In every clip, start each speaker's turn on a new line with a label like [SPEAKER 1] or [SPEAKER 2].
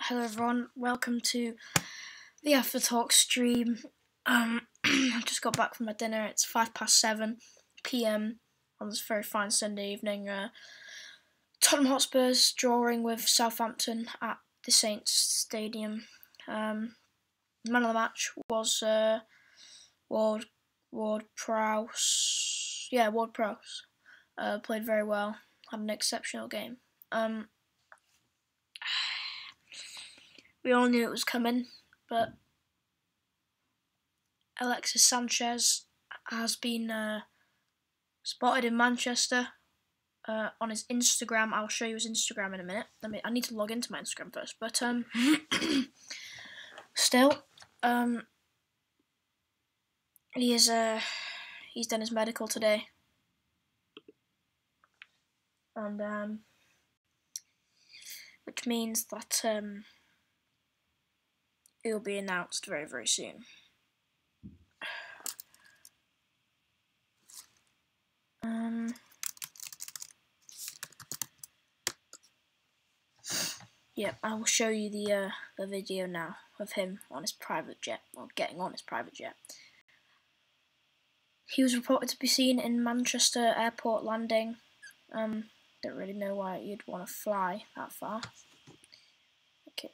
[SPEAKER 1] Hello everyone, welcome to the After Talk stream. I just got back from my dinner. It's 7:05 PM on this very fine Sunday evening. Tottenham Hotspur's drawing with Southampton at the Saints Stadium. Man of the match was Ward-Prowse. Yeah, Ward-Prowse. Played very well, had an exceptional game. We all knew it was coming, but Alexis Sanchez has been spotted in Manchester on his Instagram. I'll show you his Instagram in a minute. I need to log into my Instagram first, but still, he's done his medical today, and which means that it will be announced very, very soon. Yeah, I will show you the video now of him on his private jet, or getting on his private jet. He was reported to be seen in Manchester airport landing. Don't really know why you'd want to fly that far. Okay.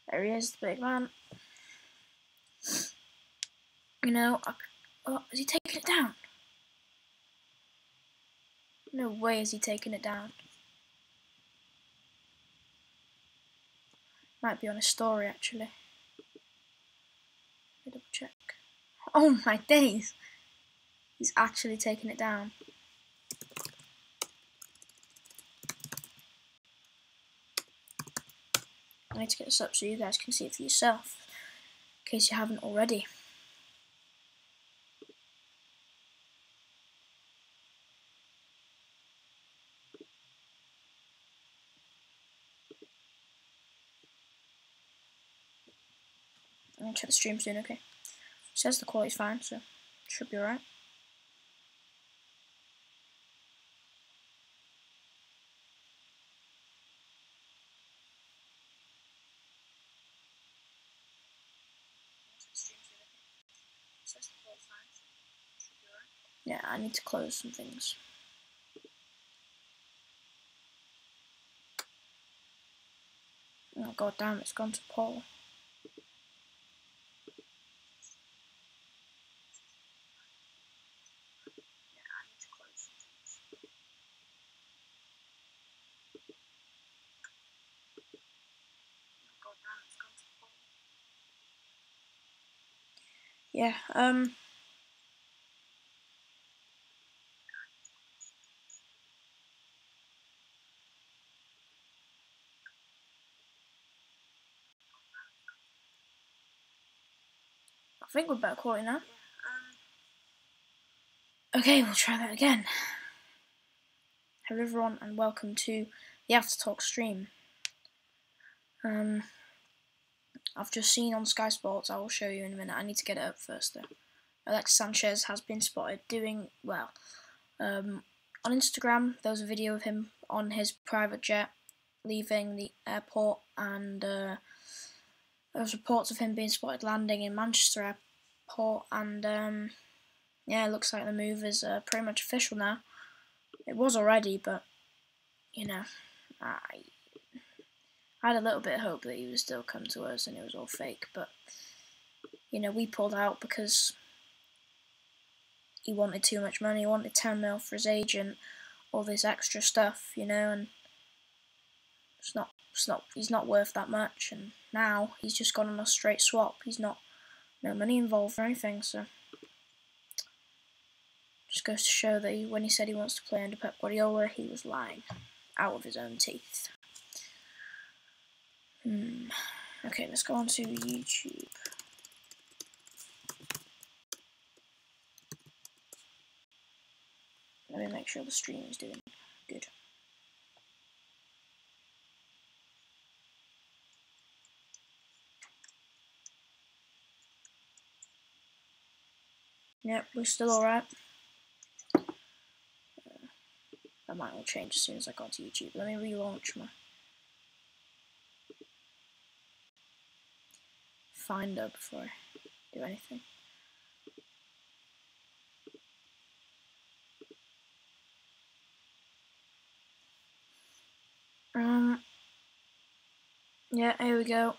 [SPEAKER 1] There he is, the big man. You know, is he taking it down? No way is he taking it down. Might be on his story, actually. Let me double check. Oh my days! He's actually taking it down. I need to get this up so you guys can see it for yourself, in case you haven't already. I'm gonna check the stream soon, okay? It says the quality's fine, so it should be alright. Yeah, I need to close some things. Oh god damn, it's gone to Paul. Yeah, I think we're better quality now. Okay, we'll try that again. Hello everyone and welcome to the After Talk stream. I've just seen on Sky Sports, I will show you in a minute. I need to get it up first though. Alexis Sanchez has been spotted doing well. On Instagram, there was a video of him on his private jet leaving the airport, and there was reports of him being spotted landing in Manchester airport, and yeah, it looks like the move is pretty much official now. It was already, but you know, I had a little bit of hope that he would still come to us and it was all fake, but you know, we pulled out because he wanted too much money. He wanted 10 mil for his agent, all this extra stuff, you know, and he's not worth that much. And now he's just gone on a straight swap. He's no money involved or anything, so just goes to show that when he said he wants to play under Pep Guardiola, he was lying out of his own teeth. Okay, let's go on to YouTube. Let me make sure the stream is doing good. Yep, we're still alright. That might all change as soon as I got to YouTube. Let me relaunch my Finder before I do anything. Yeah, here we go.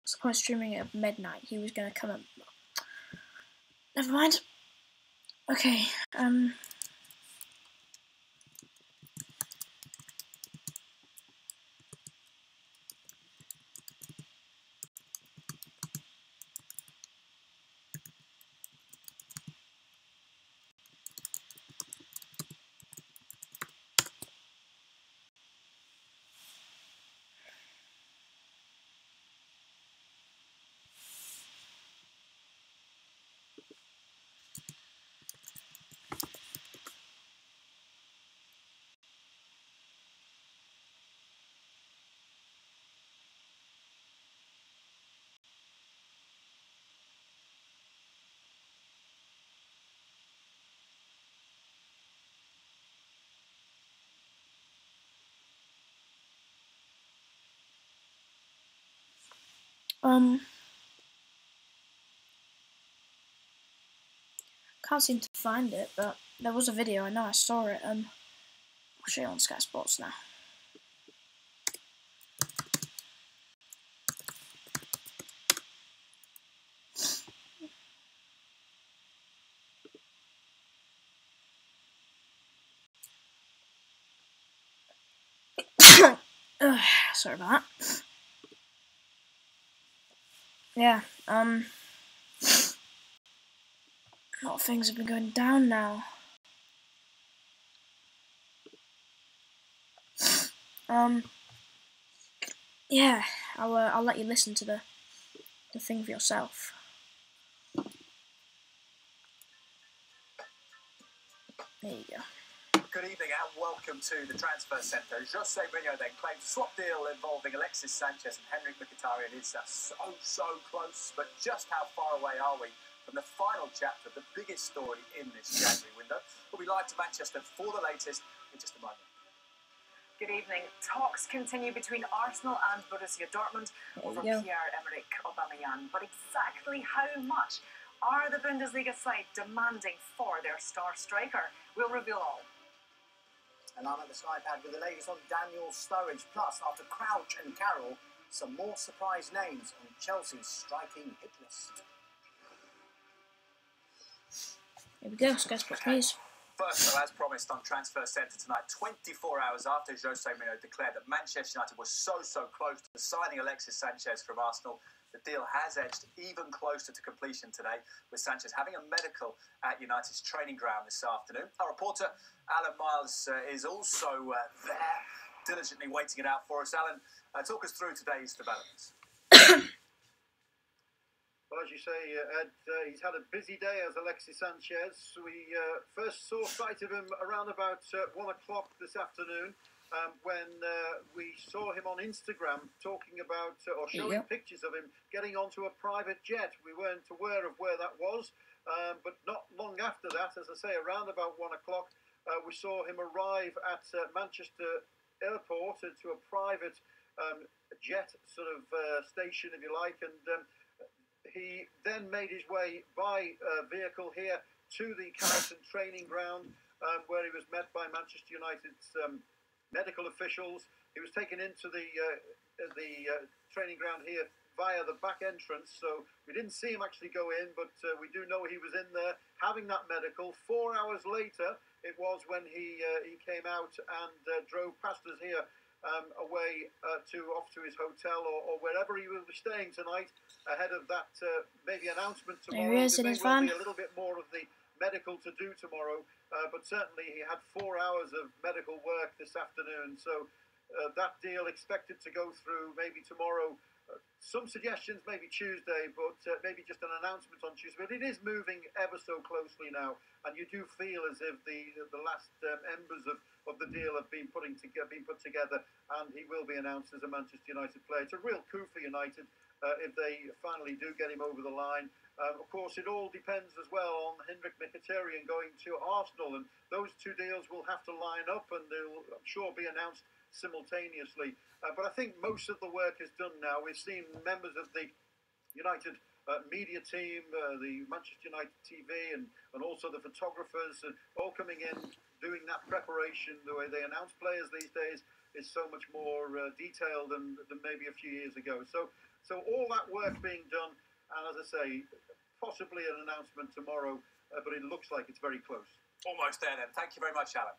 [SPEAKER 1] What's the point of streaming at midnight? He was gonna come up. Never mind. Okay, can't seem to find it, but there was a video. I know I saw it. I'll show you on Sky Sports now. Sorry about that. Yeah, a lot of things have been going down now. Yeah, I'll let you listen to the thing for yourself. There you go.
[SPEAKER 2] Good evening and welcome to the transfer centre. Jose Mourinho then claims a swap deal involving Alexis Sanchez and Henrik Mkhitaryan is so close, but just how far away are we from the final chapter, the biggest story in this January window? We'll be live to Manchester for the latest in just a moment.
[SPEAKER 3] Good evening. Talks continue between Arsenal and Borussia Dortmund over Pierre-Emerick Aubameyang, but exactly how much are the Bundesliga side demanding for their star striker? We'll reveal all.
[SPEAKER 2] And I'm at the Sky Pad with the latest on Daniel Sturridge. Plus, after Crouch and Carroll, some more surprise names on Chelsea's striking hit list.
[SPEAKER 1] Here we go, Sky Sports News.
[SPEAKER 2] First, so as promised on Transfer Centre tonight, 24 hours after Jose Mourinho declared that Manchester United was so close to signing Alexis Sanchez from Arsenal, the deal has edged even closer to completion today, with Sanchez having a medical at United's training ground this afternoon. Our reporter, Alan Miles, is also there, diligently waiting it out for us. Alan, talk us through today's developments.
[SPEAKER 4] Well, as you say, Ed, he's had a busy day as Alexis Sanchez. We first saw sight of him around about 1 o'clock this afternoon when we saw him on Instagram talking about or showing pictures of him getting onto a private jet. We weren't aware of where that was, but not long after that, as I say, around about 1 o'clock, we saw him arrive at Manchester Airport into a private jet sort of station, if you like, and he then made his way by vehicle here to the Carrington training ground, where he was met by Manchester United's medical officials. He was taken into the training ground here via the back entrance, so we didn't see him actually go in, but we do know he was in there having that medical. 4 hours later, it was when he came out and drove past us here away off to his hotel or wherever he will be staying tonight, ahead of that maybe announcement tomorrow.
[SPEAKER 1] There he is in his van.
[SPEAKER 4] Be a little bit more of the medical to do tomorrow, but certainly he had 4 hours of medical work this afternoon, so that deal expected to go through maybe tomorrow some suggestions maybe Tuesday, but maybe just an announcement on Tuesday. But it is moving ever so closely now, and you do feel as if the last embers of the deal have been put together, and he will be announced as a Manchester United player. It's a real coup for United if they finally do get him over the line. Of course, it all depends as well on Henrik Mkhitaryan going to Arsenal, and those two deals will have to line up, and they'll, I'm sure, be announced simultaneously. But I think most of the work is done now. We've seen members of the United media team, the Manchester United TV, and also the photographers, all coming in, doing that preparation. The way they announce players these days is so much more detailed than maybe a few years ago. So all that work being done, and as I say, possibly an announcement tomorrow, but it looks like it's very close.
[SPEAKER 2] Almost there then. Thank you very much, Alan.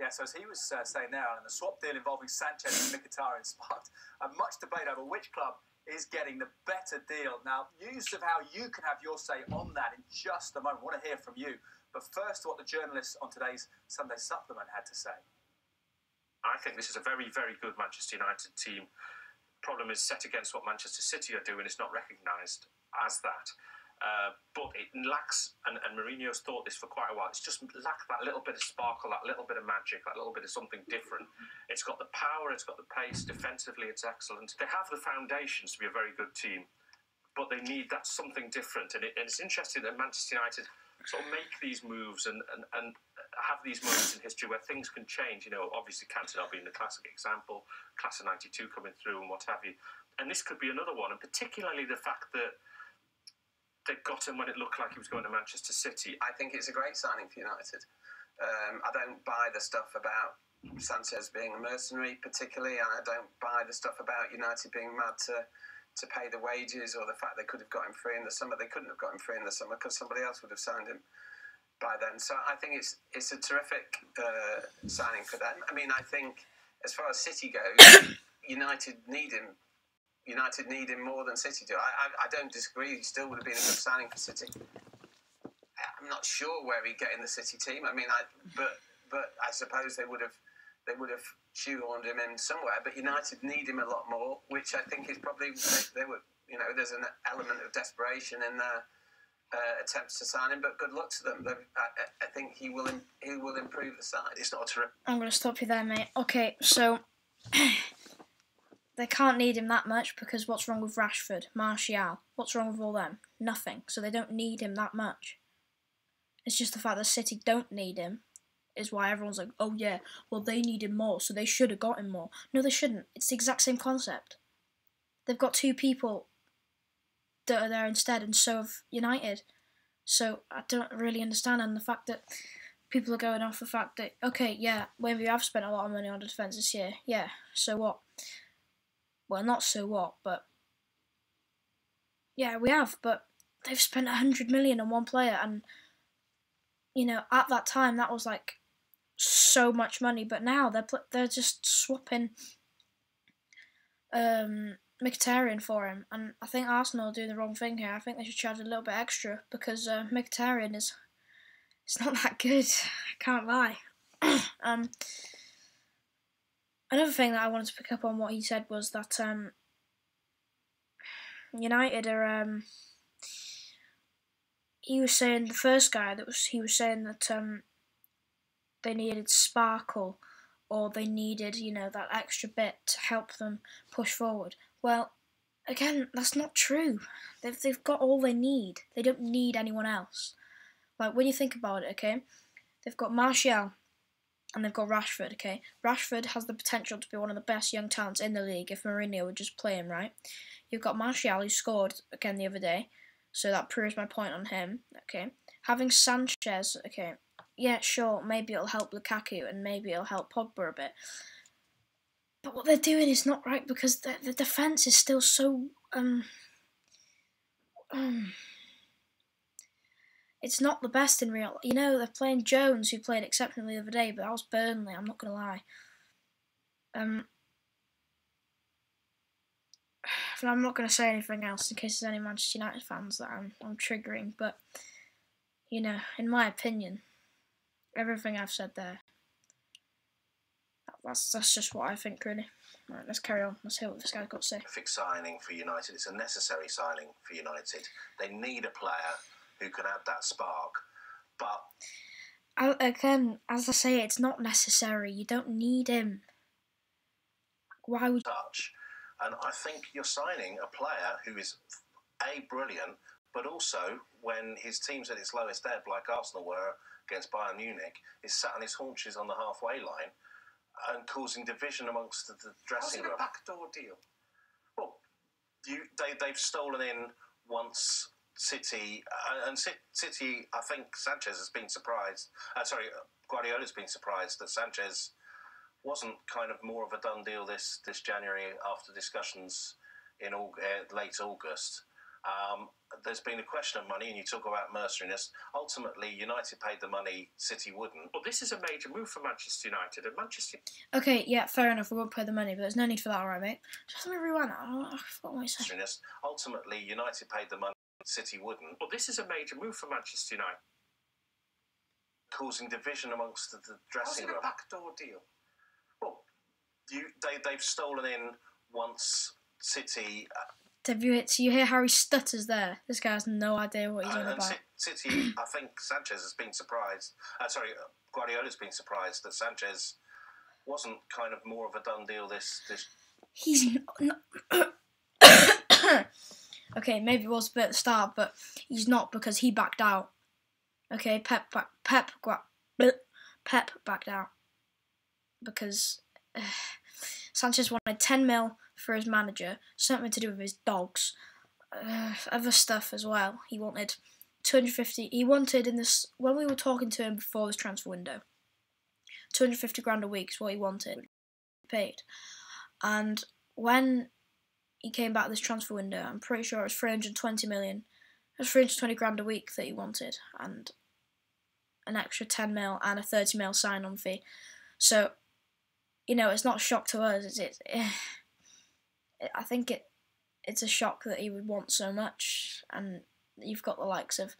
[SPEAKER 2] Yeah, so as he was saying there, Alan, the swap deal involving Sanchez and Mkhitaryan sparked much debate over which club is getting the better deal. Now, news of how you can have your say on that in just a moment. I want to hear from you. But first, what the journalists on today's Sunday Supplement had to say.
[SPEAKER 5] I think this is a very, very good Manchester United team. Problem is set against what Manchester City are doing. It's not recognised as that. But it lacks, and Mourinho's thought this for quite a while, it's just lacked that little bit of sparkle, that little bit of magic, that little bit of something different. It's got the power, it's got the pace, defensively it's excellent. They have the foundations to be a very good team, but they need that something different. And it's interesting that Manchester United sort of make these moves and have these moments in history where things can change. You know, obviously Cantona being the classic example, class of '92 coming through and what have you. And this could be another one, and particularly the fact that they got him when it looked like he was going to Manchester City.
[SPEAKER 6] I think it's a great signing for United. I don't buy the stuff about Sanchez being a mercenary particularly, and I don't buy the stuff about United being mad to pay the wages, or the fact they could have got him free in the summer. They couldn't have got him free in the summer because somebody else would have signed him by then. So I think it's a terrific signing for them. I mean, I think as far as City goes, United need him. United need him more than City do. I don't disagree. He still would have been a good signing for City. I'm not sure where he'd get in the City team. I mean, but I suppose they would have shoehorned him in somewhere. But United need him a lot more, which I think is probably they were. You know, there's an element of desperation in their attempts to sign him. But good luck to them. I think he will improve the side. It's not a terrific.
[SPEAKER 1] I'm going to stop you there, mate. Okay, so they can't need him that much because what's wrong with Rashford, Martial? What's wrong with all them? Nothing. So they don't need him that much. It's just the fact that City don't need him is why everyone's like, oh yeah, well they need him more, so they should have got him more. No, they shouldn't. It's the exact same concept. They've got two people that are there instead, and so have United. So I don't really understand, and the fact that people are going off the fact that, okay, yeah, maybe I've spent a lot of money on defence this year. Yeah, so what? Well, not so what, but yeah, we have, but they've spent 100 million on one player, and you know, at that time that was like so much money, but now they're just swapping Mkhitaryan for him, and I think Arsenal are doing the wrong thing here. I think they should charge a little bit extra because Mkhitaryan it's not that good. I can't lie. Another thing that I wanted to pick up on what he said was that United are. He was saying, the first guy he was saying that they needed sparkle, or they needed, you know, that extra bit to help them push forward. Well, again, that's not true. They've got all they need. They don't need anyone else. Like, when you think about it, okay, they've got Martial and they've got Rashford, okay. Rashford has the potential to be one of the best young talents in the league if Mourinho would just play him right. You've got Martial, who scored again the other day, so that proves my point on him, okay. Having Sanchez, okay, yeah, sure, maybe it'll help Lukaku and maybe it'll help Pogba a bit. But what they're doing is not right because the defence is still so it's not the best in real. You know, they're playing Jones, who played exceptionally the other day, but that was Burnley, I'm not going to lie. I'm not going to say anything else in case there's any Manchester United fans that I'm triggering, but, you know, in my opinion, everything I've said there, that's just what I think, really. Right, let's carry on. Let's hear what this guy's got to say.
[SPEAKER 7] Terrific signing for United. It's a necessary signing for United. They need a player who can add that spark. But
[SPEAKER 1] again, as I say, it's not necessary. You don't need him. Why would
[SPEAKER 7] touch? And I think you're signing a player who is brilliant, but also when his team's at its lowest ebb, like Arsenal were against Bayern Munich, is sat on his haunches on the halfway line and causing division amongst the dressing room.
[SPEAKER 5] How's it a backdoor deal?
[SPEAKER 7] Well, they've stolen in once City, and City, I think Sanchez has been surprised. Guardiola's been surprised that Sanchez wasn't kind of more of a done deal this January after discussions in late August. There's been a question of money, and you talk about mercenariness. Ultimately, United paid the money, City wouldn't.
[SPEAKER 5] Well, this is a major move for Manchester United, and Manchester...
[SPEAKER 1] Okay, yeah, fair enough, we won't pay the money, but there's no need for that, alright, mate? Just let me rewind that. I forgot what I said.
[SPEAKER 7] Ultimately, United paid the money, City wouldn't.
[SPEAKER 5] Well, this is a major move for Manchester United.
[SPEAKER 7] Causing division amongst the dressing room.
[SPEAKER 5] How's it a backdoor deal?
[SPEAKER 7] Well, they've stolen in once City...
[SPEAKER 1] So you hear how he stutters there? This guy has no idea what he's on about.
[SPEAKER 7] City, I think Sanchez has been surprised. Guardiola's been surprised that Sanchez wasn't kind of more of a done deal this...
[SPEAKER 1] He's not... Okay, maybe it was a bit at the start, but he's not, because he backed out. Okay, Pep backed out. Because Sanchez wanted 10 mil for his manager, something to do with his dogs, other stuff as well. He wanted 250. He wanted when we were talking to him before this transfer window, 250 grand a week is what he wanted, paid. And when he came back this transfer window, I'm pretty sure it was 320 million. It was 320 grand a week that he wanted, and an extra 10 mil and a 30 mil sign-on fee. So, it's not a shock to us. I think it's a shock that he would want so much, and you've got the likes of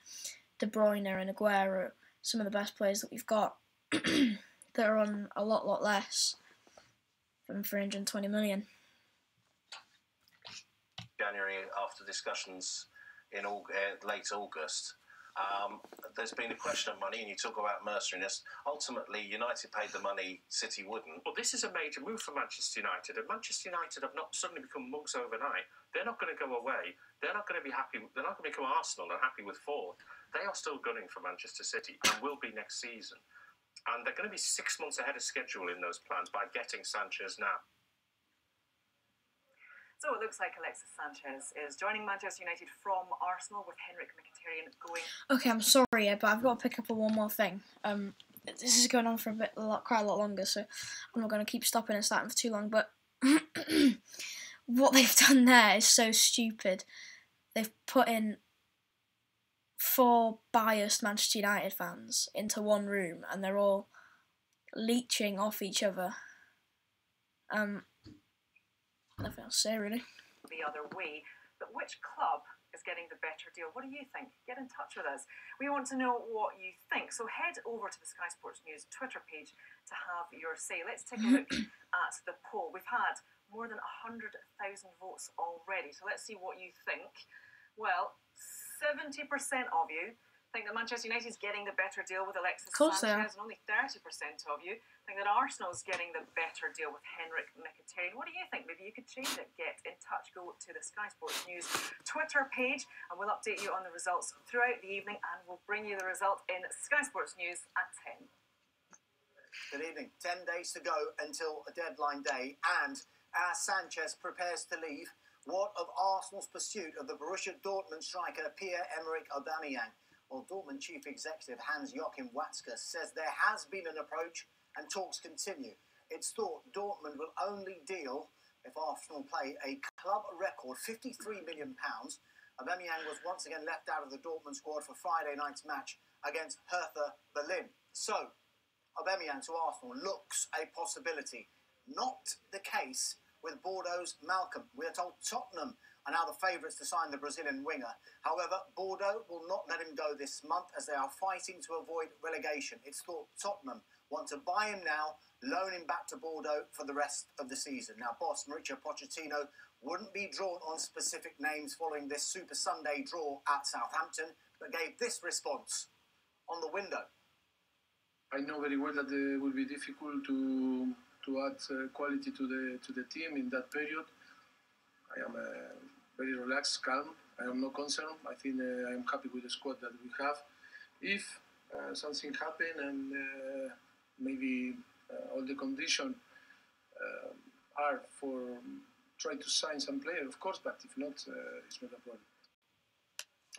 [SPEAKER 1] De Bruyne and Aguero, some of the best players that we've got, that are on a lot less than 320 million.
[SPEAKER 7] January after discussions in late August. There's been a question of money, and you talk about mercenariness. Ultimately, United paid the money, City wouldn't.
[SPEAKER 5] Well, this is a major move for Manchester United, and Manchester United have not suddenly become mugs overnight. They're not going to go away. They're not going to be happy. They're not going to become Arsenal and happy with fourth. They are still gunning for Manchester City and will be next season. And they're going to be 6 months ahead of schedule in those plans by getting Sanchez now.
[SPEAKER 3] So it looks like Alexis Sanchez is joining Manchester United from Arsenal, with Henrik Mkhitaryan going...
[SPEAKER 1] Okay, I'm sorry, but I've got to pick up on one more thing. This is going on for quite a lot longer, so I'm not going to keep stopping and starting for too long, but what they've done there is so stupid. They've put in 4 biased Manchester United fans into one room, and they're all leeching off each other. Nothing else to say, really.
[SPEAKER 3] The other way, but which club is getting the better deal? What do you think? Get in touch with us. We want to know what you think. So head over to the Sky Sports News Twitter page to have your say. Let's take a look at the poll. We've had more than 100,000 votes already. So let's see what you think. Well, 70% of you think that Manchester United is getting the better deal with Alexis Sanchez, and only 30% of you think that Arsenal is getting the better deal with Henrik Mkhitaryan. What do you think? Maybe you could change it. Get in touch. Go to the Sky Sports News Twitter page, and we'll update you on the results throughout the evening, and we'll bring you the result in Sky Sports News at 10.
[SPEAKER 8] Good evening. 10 days to go until a deadline day, and as Sanchez prepares to leave, what of Arsenal's pursuit of the Borussia Dortmund striker Pierre-Emerick Aubameyang? Well, Dortmund Chief Executive Hans-Joachim Watzke says there has been an approach and talks continue. It's thought Dortmund will only deal if Arsenal play a club record £53 million. Aubameyang was once again left out of the Dortmund squad for Friday night's match against Hertha Berlin. So, Aubameyang to Arsenal looks a possibility. Not the case with Bordeaux's Malcolm. We're told Tottenham are now the favourites to sign the Brazilian winger. However, Bordeaux will not let him go this month as they are fighting to avoid relegation. It's thought Tottenham want to buy him now, loan him back to Bordeaux for the rest of the season. Now, boss Mauricio Pochettino wouldn't be drawn on specific names following this Super Sunday draw at Southampton, but gave this response on the window.
[SPEAKER 9] I know very well that it will be difficult to add quality to the team in that period. I am very relaxed, calm. I am no concern. I think I am happy with the squad that we have. If something happen and maybe all the conditions are for try to sign some player, of course, but if not, it's not a problem.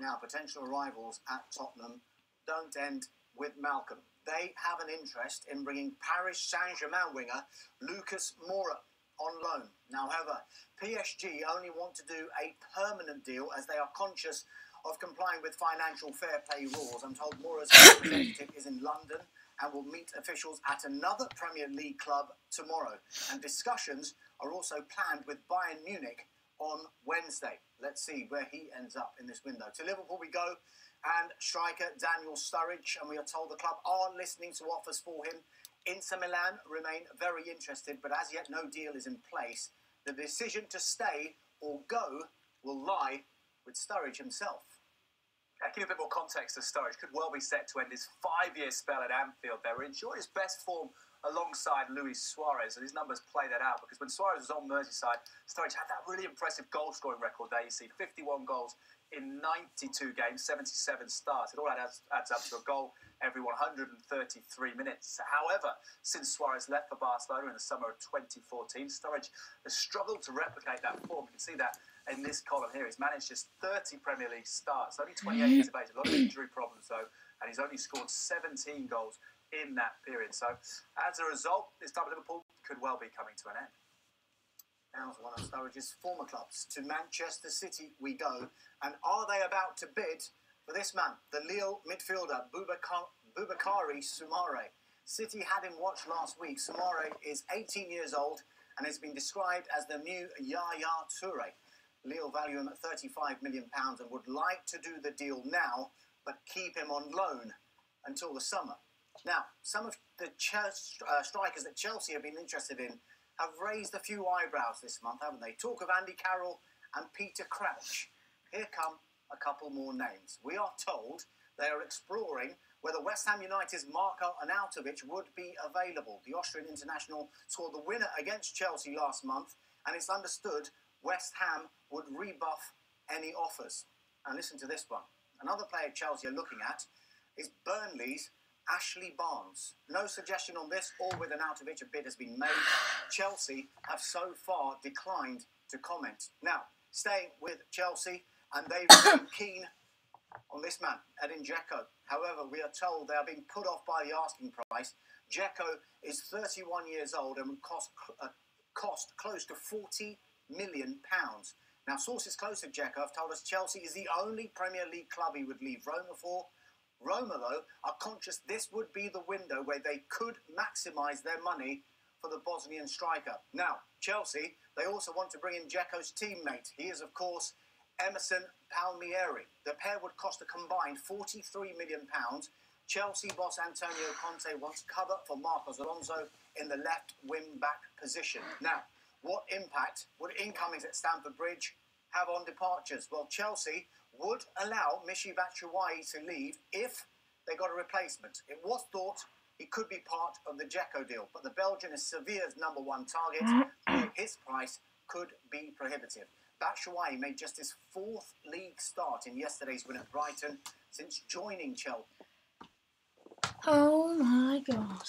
[SPEAKER 8] Now, potential rivals at Tottenham don't end with Malcolm. They have an interest in bringing Paris Saint-Germain winger Lucas Moura on loan. Now, however, PSG only want to do a permanent deal as they are conscious of complying with financial fair play rules. I'm told Moura's representative is in London and will meet officials at another Premier League club tomorrow. And discussions are also planned with Bayern Munich on Wednesday. Let's see where he ends up in this window. To Liverpool we go, and striker Daniel Sturridge, and we are told the club are listening to offers for him. Inter Milan remain very interested, but as yet no deal is in place. The decision to stay or go will lie with Sturridge himself.
[SPEAKER 2] Give a bit more context to Sturridge. Could well be set to end his 5-year spell at Anfield. They were enjoying his best form alongside Luis Suarez, and his numbers play that out, because when Suarez was on Merseyside, Sturridge had that really impressive goal-scoring record there. You see 51 goals in 92 games, 77 starts. It all adds up to a goal every 133 minutes. However, since Suarez left for Barcelona in the summer of 2014, Sturridge has struggled to replicate that form. You can see that in this column here. He's managed just 30 Premier League starts, only 28 years of age, a lot of injury problems though, and he's only scored 17 goals in that period. So as a result, this time at Liverpool could well be coming to an end.
[SPEAKER 8] Now to one of Sturridge's former clubs. To Manchester City we go. And are they about to bid for this man, the Lille midfielder, Boubakary Soumaré? City had him watched last week. Soumaré is 18 years old and has been described as the new Yaya Touré. Lille value him at £35 million and would like to do the deal now, but keep him on loan until the summer. Now, some of the strikers that Chelsea have been interested in have raised a few eyebrows this month, haven't they? Talk of Andy Carroll and Peter Crouch. Here come a couple more names. We are told they are exploring whether West Ham United's Marko Arnautovic would be available. The Austrian international scored the winner against Chelsea last month, and it's understood West Ham would rebuff any offers. And listen to this one. Another player Chelsea are looking at is Burnley's Ashley Barnes. No suggestion on this or with Arnautovic a bid has been made. Chelsea have so far declined to comment. Now, staying with Chelsea, and they remain keen on this man, Edin Dzeko. However, we are told they are being put off by the asking price. Dzeko is 31 years old and would cost close to £40 million. Now, sources close to Dzeko have told us Chelsea is the only Premier League club he would leave Roma for. Roma, though, are conscious this would be the window where they could maximise their money for the Bosnian striker. Now, Chelsea, they also want to bring in Dzeko's teammate. He is, of course, Emerson Palmieri. The pair would cost a combined £43 million. Chelsea boss Antonio Conte wants cover for Marcos Alonso in the left wing-back position. Now, what impact would incomings at Stamford Bridge have on departures? Well, Chelsea would allow Michy Batshuayi to leave if they got a replacement. It was thought he could be part of the Dzeko deal, but the Belgian is Sevilla's #1 target, where his price could be prohibitive. Batshuayi made just his 4th league start in yesterday's win at Brighton since joining Chelsea.
[SPEAKER 1] Oh my God.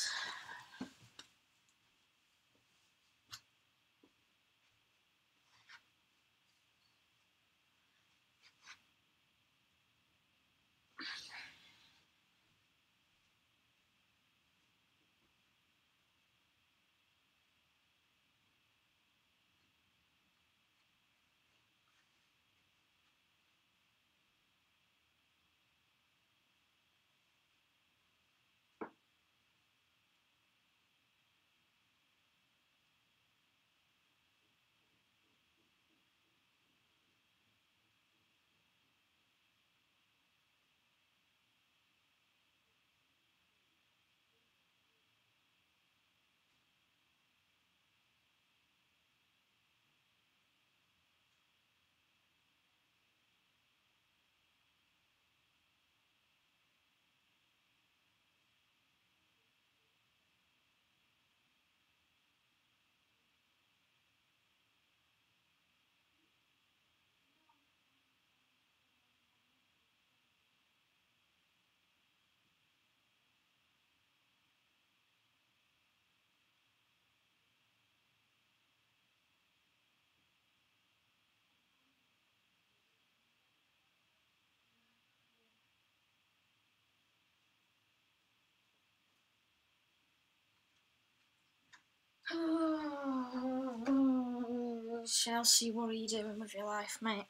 [SPEAKER 1] Chelsea, what are you doing with your life, mate?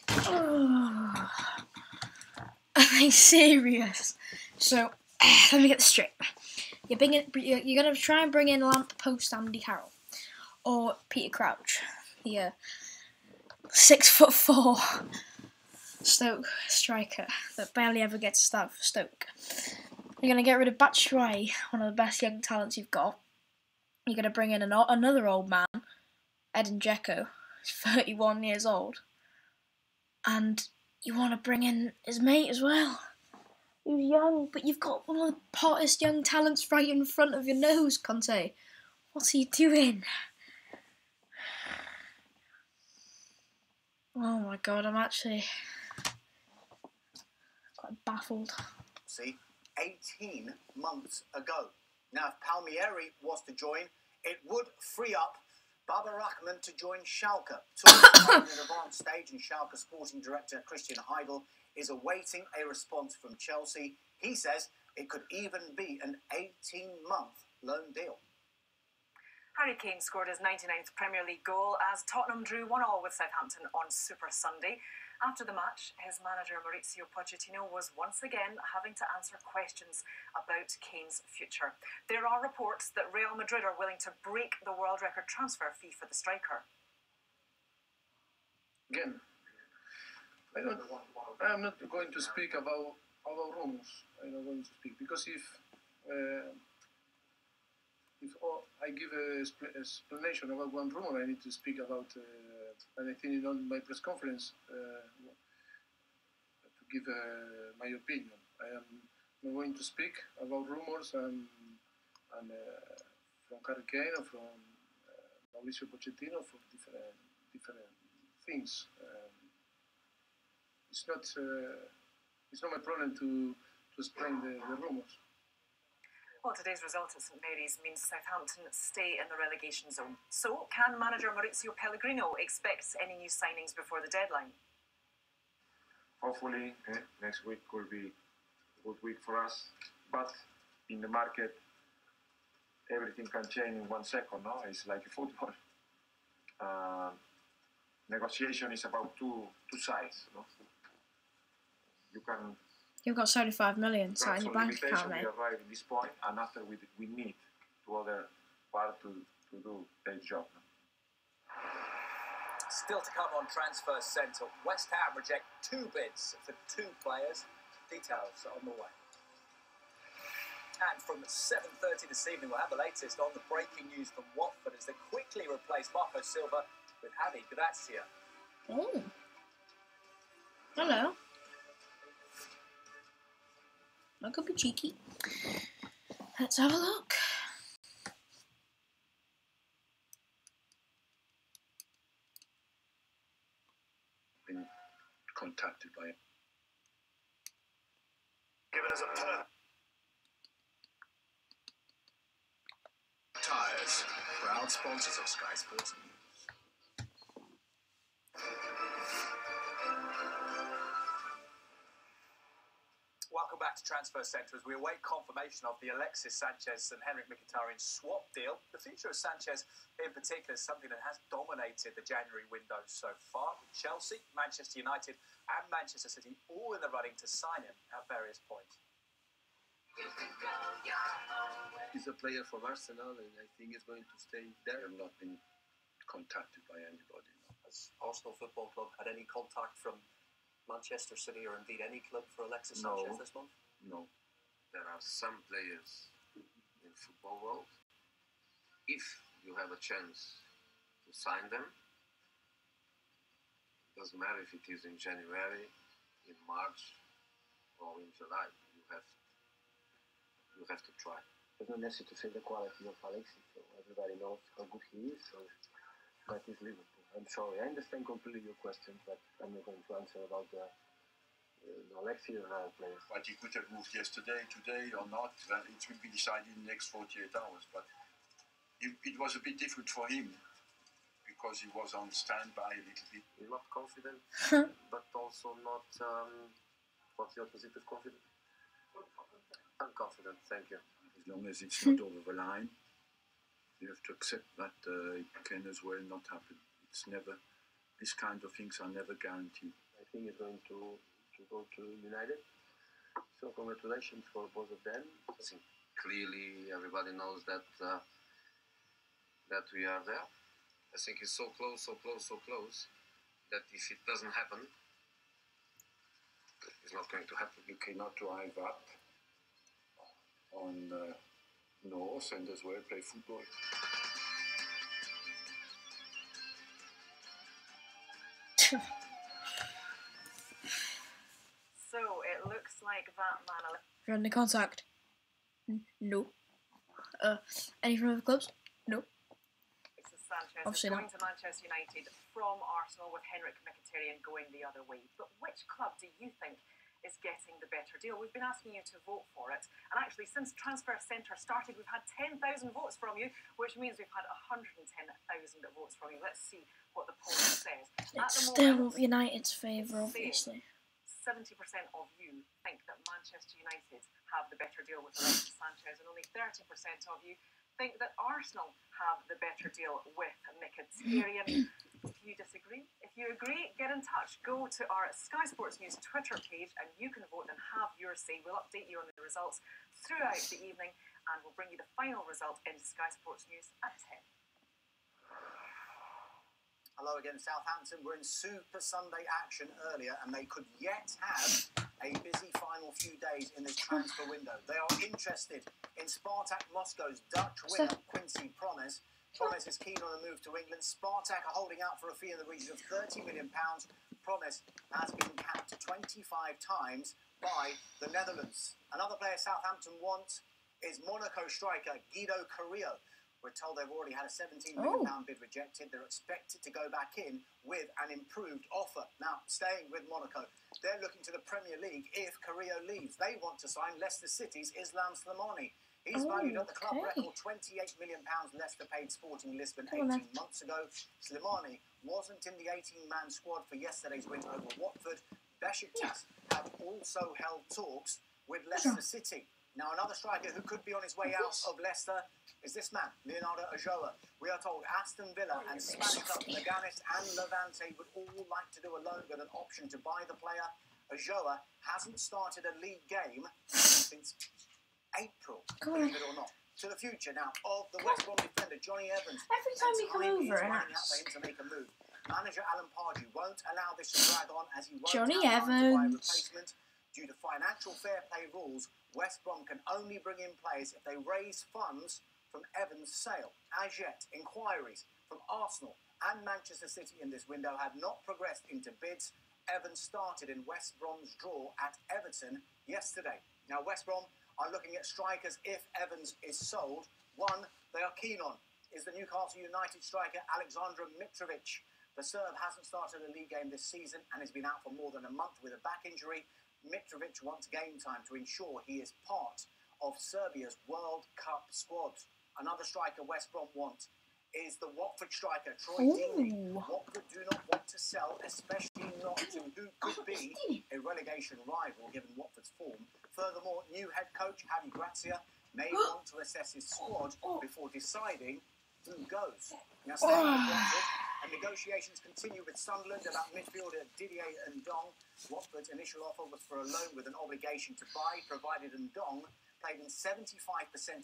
[SPEAKER 1] Oh. Are they serious? So, let me get this straight. You're going to try and bring in lamppost Andy Carroll. Or Peter Crouch. The 6'4" Stoke striker that barely ever gets to start for Stoke. You're going to get rid of Batshuayi, one of the best young talents you've got. You're going to bring in another old man, Edin Dzeko, who's 31 years old. And you want to bring in his mate as well, who's young, but you've got one of the hottest young talents right in front of your nose, Conte. What are you doing? Oh my god, I'm actually quite baffled.
[SPEAKER 8] See, 18 months ago. Now, if Palmieri was to join, it would free up Baba Rahman to join Schalke. Talks are in an advanced stage, and Schalke sporting director Christian Heidel is awaiting a response from Chelsea. He says it could even be an 18-month loan deal.
[SPEAKER 3] Harry Kane scored his 99th Premier League goal as Tottenham drew 1-1 with Southampton on Super Sunday. After the match, his manager Mauricio Pochettino was once again having to answer questions about Kane's future. There are reports that Real Madrid are willing to break the world record transfer fee for the striker.
[SPEAKER 9] Again, I'm not going to speak about rumors. I'm not going to speak because if I give an explanation about one rumor, I need to speak about, and I think on my press conference, to give my opinion. I am not going to speak about rumors and from Harry Kane or from Mauricio Pochettino for different things. It's not my problem to explain the rumors.
[SPEAKER 3] Well, today's result at St Mary's means Southampton stay in the relegation zone. So, can manager Mauricio Pellegrino expect any new signings before the deadline?
[SPEAKER 10] Hopefully, next week will be a good week for us. But in the market, everything can change in 1 second, no? It's like a football. Negotiation is about two sides, no?
[SPEAKER 1] You've got 75 million sat in your bank account, mate.
[SPEAKER 10] We arrive at this point, and after we need two other part to do their job. No?
[SPEAKER 2] Still to come on Transfer Centre, West Ham reject 2 bids for 2 players. Details are on the way. And from 7:30 this evening, we'll have the latest on the breaking news from Watford as they quickly replace Marco Silva with Javi Gracia.
[SPEAKER 1] Oh. Hello. I could be cheeky. Let's have a look.
[SPEAKER 11] Been contacted by him.
[SPEAKER 2] Given us a per.
[SPEAKER 12] Tyres, proud sponsors of Sky Sports News.
[SPEAKER 2] Welcome back to Transfer Centre as we await confirmation of the Alexis Sanchez and Henrik Mkhitaryan swap deal. The future of Sanchez in particular is something that has dominated the January window so far. Chelsea, Manchester United and Manchester City all in the running to sign him at various points.
[SPEAKER 11] He's a player from Arsenal and I think he's going to stay there. I've not been contacted by anybody.
[SPEAKER 13] Has Arsenal Football Club had any contact from Manchester City or indeed any club for Alexis Sanchez this month?
[SPEAKER 11] No. There are some players in football world. If you have a chance to sign them, doesn't matter if it is in January, in March, or in July. You have to try.
[SPEAKER 14] There's no necessity to say the quality of Alexis. So everybody knows how good he is. So that is Liverpool. I'm sorry, I understand completely your question, but I'm not going to answer about the Alexis or other players.
[SPEAKER 12] But he could have moved yesterday, today, or not. Well, it will be decided in the next 48 hours. But it was a bit different for him because he was on standby a little bit.
[SPEAKER 13] You're not confident, but also not. What's the opposite of confident? Unconfident. Thank you.
[SPEAKER 12] As long as it's not over the line, you have to accept that it can as well not happen. It's never. These kind of things are never guaranteed.
[SPEAKER 14] I think he's going to go to United. So congratulations for both of them.
[SPEAKER 11] I think clearly everybody knows that that we are there. I think it's so close that if it doesn't happen, it's not going to happen.
[SPEAKER 12] You cannot drive up on north and as well play football.
[SPEAKER 3] So it looks like that man.
[SPEAKER 1] Friendly contact. No. Any from other clubs? No.
[SPEAKER 3] Sanchez
[SPEAKER 1] Obviously
[SPEAKER 3] is going
[SPEAKER 1] not.
[SPEAKER 3] to Manchester United from Arsenal, with Henrik Mkhitaryan going the other way. But which club do you think is getting the better deal? We've been asking you to vote for it, and actually since Transfer Centre started we've had 10,000 votes from you, which means we've had 110,000 votes from you. Let's see what the poll says.
[SPEAKER 1] It's still United's favour, obviously.
[SPEAKER 3] 70% of you think that Manchester United have the better deal with Alexis Sanchez, and only 30% of you think that Arsenal have the better deal with Mkhitaryan. If you disagree, if you agree, get in touch. Go to our Sky Sports News Twitter page and you can vote and have your say. We'll update you on the results throughout the evening and we'll bring you the final result in Sky Sports News at 10.
[SPEAKER 8] Hello again, Southampton. We're in Super Sunday action earlier and they could yet have a busy final few days in this transfer window. They are interested in Spartak Moscow's Dutch winger Quincy Promes. Promes is keen on a move to England. Spartak are holding out for a fee in the region of £30 million. Promes has been capped 25 times by the Netherlands. Another player Southampton want is Monaco striker Guido Carrillo. We're told they've already had a £17 million bid rejected. They're expected to go back in with an improved offer. Now, staying with Monaco, they're looking to the Premier League if Carrillo leaves. They want to sign Leicester City's Islam Slimani. He's valued at the club record £28 million. Leicester paid Sporting Lisbon 18 months ago. Slimani wasn't in the 18-man squad for yesterday's win over Watford. Besiktas have also held talks with Leicester City. Now, another striker who could be on his way out of Leicester is this man, Leonardo Ulloa. We are told Aston Villa and Spanish clubs Leganes and Levante would all like to do a loan with an option to buy the player. Ulloa hasn't started a league game since April, believe it or not. To the future now of the West Brom defender Johnny Evans.
[SPEAKER 1] Every time we come over and
[SPEAKER 8] out for him to make a move. Manager Alan Pardew won't allow this to drag on as he won't
[SPEAKER 1] Johnny
[SPEAKER 8] have time to buy a
[SPEAKER 1] Evans.
[SPEAKER 8] replacement. Due to financial fair play rules, West Brom can only bring in players if they raise funds from Evans' sale. As yet, inquiries from Arsenal and Manchester City in this window have not progressed into bids. Evans started in West Brom's draw at Everton yesterday. Now, West Brom are looking at strikers if Evans is sold. One they are keen on is the Newcastle United striker Alexander Mitrovic. The Serb hasn't started a league game this season and has been out for more than a month with a back injury. Mitrovic wants game time to ensure he is part of Serbia's World Cup squad. Another striker West Brom want is the Watford striker Troy Deeney. Watford do not want to sell, especially not to who could be a relegation rival given Watford's form. Furthermore, new head coach Javi Gracia may want to assess his squad before deciding who goes. Now, staying with Watford, and negotiations continue with Sunderland about midfielder Didier Ndong. Watford's initial offer was for a loan with an obligation to buy, provided Ndong played in 75%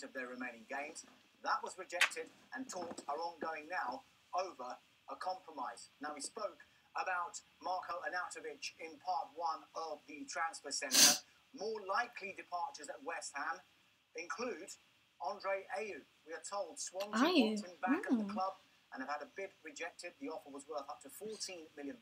[SPEAKER 8] of their remaining games. That was rejected, and talks are ongoing now over a compromise. Now, we spoke about Marko Arnautovic in part one of the transfer centre. More likely departures at West Ham include Andre Ayew. We are told Swansea want him back at the club and have had a bid rejected. The offer was worth up to £14 million.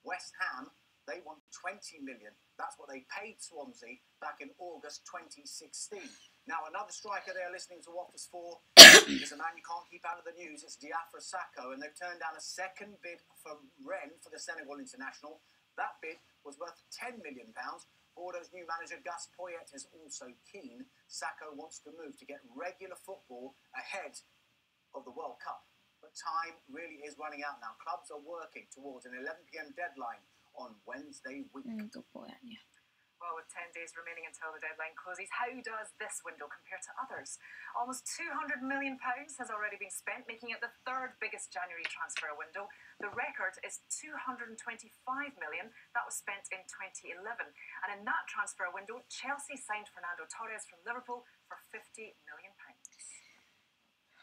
[SPEAKER 8] West Ham, they want $20 million. That's what they paid Swansea back in August 2016. Now, another striker they're listening to offers for is a man you can't keep out of the news. It's Diafra Sakho, and they've turned down a second bid for Rennes for the Senegal international. That bid was worth £10 million. Bordeaux's new manager Gus Poyet is also keen. Sakho wants to move to get regular football ahead of the World Cup. But time really is running out now. Clubs are working towards an 11 p.m. deadline on Wednesday week.
[SPEAKER 1] Good boy, yeah.
[SPEAKER 3] Well, with 10 days remaining until the deadline closes, how does this window compare to others? Almost £200 million has already been spent, making it the third biggest January transfer window. The record is £225 million. That was spent in 2011. And in that transfer window, Chelsea signed Fernando Torres from Liverpool for £50 million.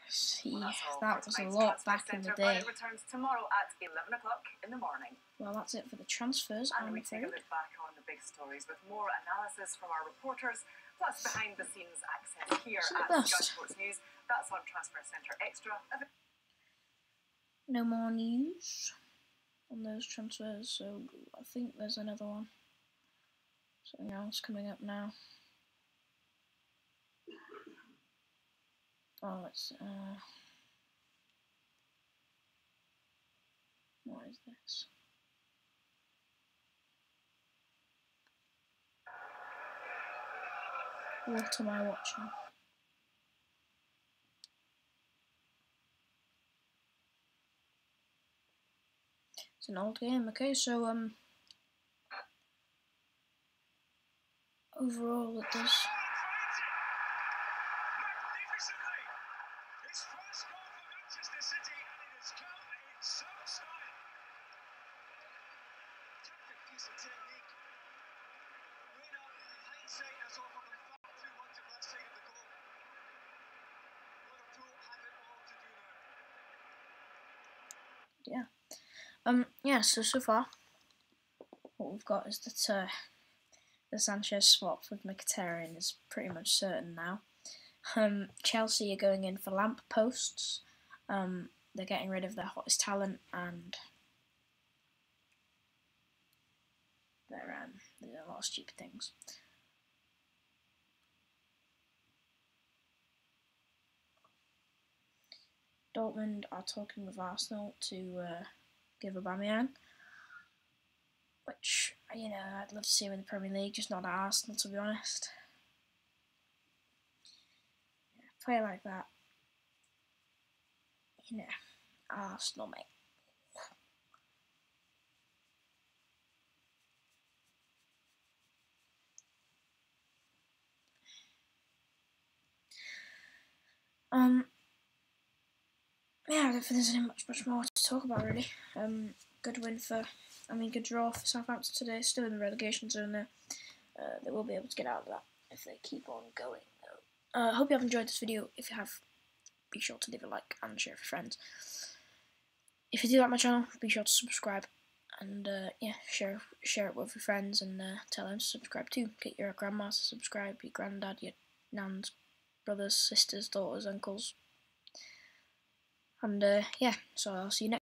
[SPEAKER 1] See,
[SPEAKER 3] Well,
[SPEAKER 1] that was a lot back in the day.
[SPEAKER 3] It returns tomorrow at 11 o'clock in the morning.
[SPEAKER 1] Well, that's it for the transfers.
[SPEAKER 3] And we take a look back on the big stories with more analysis from our reporters, plus behind-the-scenes access here at Sky Sports News. That's on Transfer Centre Extra.
[SPEAKER 1] No more news on those transfers, so I think there's another one. Something else coming up now. Oh, it's what is this? What am I watching? It's an old game. Okay, so overall it does. Yeah. So far, what we've got is that the Sanchez swap with Mkhitaryan is pretty much certain now. Chelsea are going in for lamp posts. They're getting rid of their hottest talent and there's a lot of stupid things. Dortmund are talking with Arsenal to give Aubameyang, which, you know, I'd love to see him in the Premier League, just not at Arsenal, to be honest. Yeah, play like that, you know, Arsenal, mate. Yeah, I don't think there's much more to talk about, really. Good draw for Southampton today. Still in the relegation zone there. They will be able to get out of that if they keep on going, though. I hope you have enjoyed this video. If you have, be sure to leave a like and share with your friends. If you do like my channel, be sure to subscribe. And, yeah, share it with your friends and tell them to subscribe too. Get your grandma to subscribe, your granddad, your nans, brothers, sisters, daughters, uncles. And, yeah, so I'll see you next time.